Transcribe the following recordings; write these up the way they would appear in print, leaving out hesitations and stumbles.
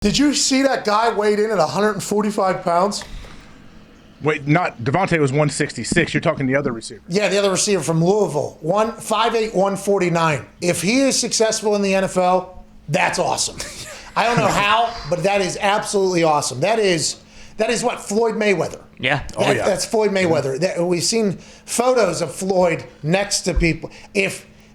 Did you see that guy weighed in at 145 pounds? Wait, not DeVonta was 166. You're talking the other receiver. Yeah, the other receiver from Louisville, 5'8", 149. If he is successful in the NFL, that's awesome. I don't know how, but that is absolutely awesome. That is what Floyd Mayweather. Yeah. That's Floyd Mayweather. We've seen photos of Floyd next to people.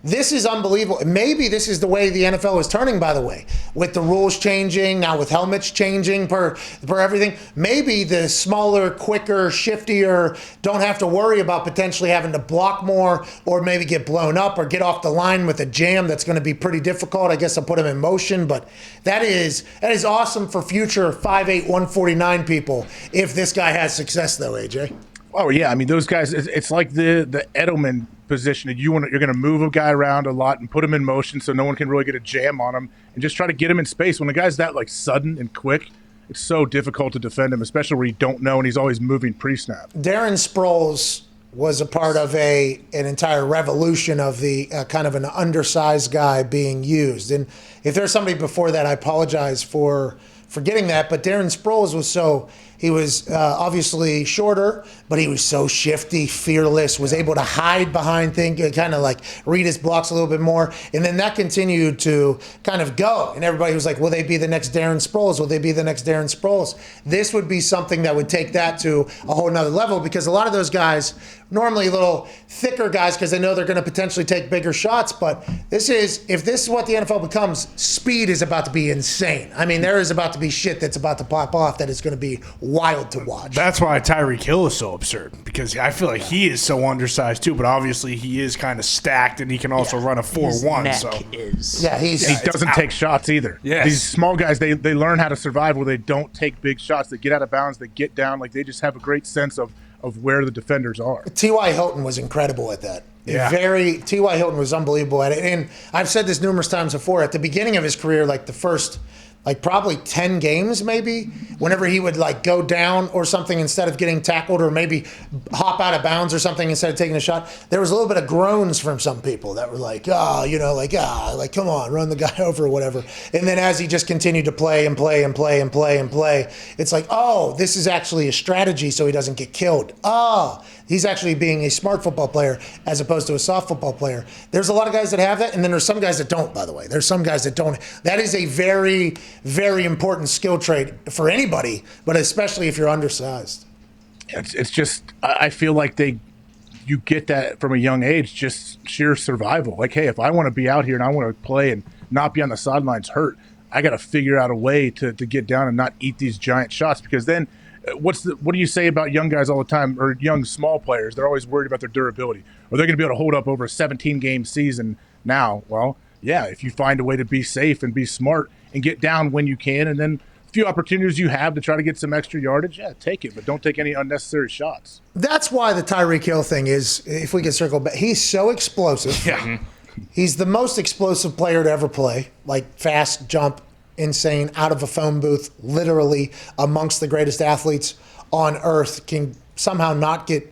This is unbelievable. Maybe this is the way the NFL is turning, by the way, with the rules changing, now with helmets changing per everything. Maybe the smaller, quicker, shiftier don't have to worry about potentially having to block more or maybe get blown up or get off the line with a jam that's going to be pretty difficult. I guess I'll put them in motion, but that is awesome for future 5'8", 149 people if this guy has success, though, AJ. Oh, yeah. I mean, those guys, it's like the Edelman position. You're going to move a guy around a lot and put him in motion so no one can really get a jam on him and just try to get him in space. When the guy's that like sudden and quick, it's so difficult to defend him, especially where you don't know and he's always moving pre-snap. Darren Sproles was a part of an entire revolution of the kind of an undersized guy being used. And if there's somebody before that, I apologize for forgetting that. But Darren Sproles he was obviously shorter, but he was so shifty, fearless, was able to hide behind things, kind of like read his blocks a little bit more. And then that continued to kind of go. And everybody was like, will they be the next Darren Sproles? Will they be the next Darren Sproles? This would be something that would take that to a whole nother level, because a lot of those guys, normally a little thicker guys, because they know they're going to potentially take bigger shots. But if this is what the NFL becomes, speed is about to be insane. I mean, there is about to be shit that's about to pop off that is going to be wild to watch. That's why Tyreek Hill is so absurd, because I feel like he is so undersized too, but obviously he is kind of stacked and he can also run a 4.1. He doesn't take shots either. Yes. These small guys, they learn how to survive where they don't take big shots. They get out of bounds, they get down, like they just have a great sense of where the defenders are. T.Y. Hilton was incredible at that. Yeah. T.Y. Hilton was unbelievable at it. And I've said this numerous times before, at the beginning of his career, like the first probably 10 games maybe, whenever he would like go down or something instead of getting tackled, or maybe hop out of bounds or something instead of taking a shot, there was a little bit of groans from some people that were like, come on, run the guy over or whatever. And then as he just continued to play and play and play and play and play, it's like, oh, this is actually a strategy so he doesn't get killed. Oh, he's actually being a smart football player as opposed to a soft football player. There's a lot of guys that have that, and then there's some guys that don't, by the way. There's some guys that don't. That is a very, very important skill trait for anybody, but especially if you're undersized. It's just, I feel like you get that from a young age, just sheer survival. Like, hey, if I want to be out here and I want to play and not be on the sidelines hurt, I got to figure out a way to get down and not eat these giant shots, because then what do you say about young guys all the time, or young small players? They're always worried about their durability. Are they going to be able to hold up over a 17-game season now? Well, yeah, if you find a way to be safe and be smart and get down when you can, and then a few opportunities you have to try to get some extra yardage, yeah, take it, but don't take any unnecessary shots. That's why the Tyreek Hill thing is, if we can circle back, he's so explosive. Yeah. He's the most explosive player to ever play, like fast, jump, insane, out of a phone booth, literally amongst the greatest athletes on earth, can somehow not get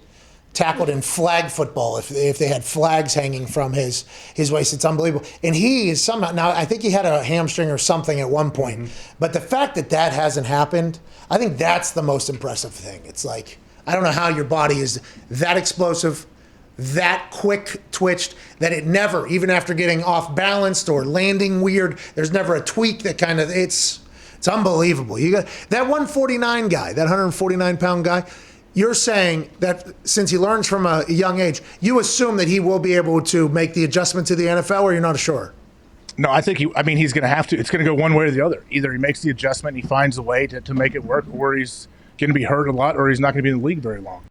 tackled in flag football if they had flags hanging from his waist. It's unbelievable. And he is somehow, now I think he had a hamstring or something at one point, but the fact that hasn't happened, I think that's the most impressive thing. It's like, I don't know how your body is that explosive, that quick twitched, that it never, even after getting off balanced or landing weird, there's never a tweak that kind of, it's unbelievable. You got that 149 guy, that 149 pound guy. You're saying that since he learns from a young age, you assume that he will be able to make the adjustment to the NFL, or you're not sure? No, I think he's going to have to. It's going to go one way or the other. Either he makes the adjustment and he finds a way to make it work, or he's going to be hurt a lot, or he's not going to be in the league very long.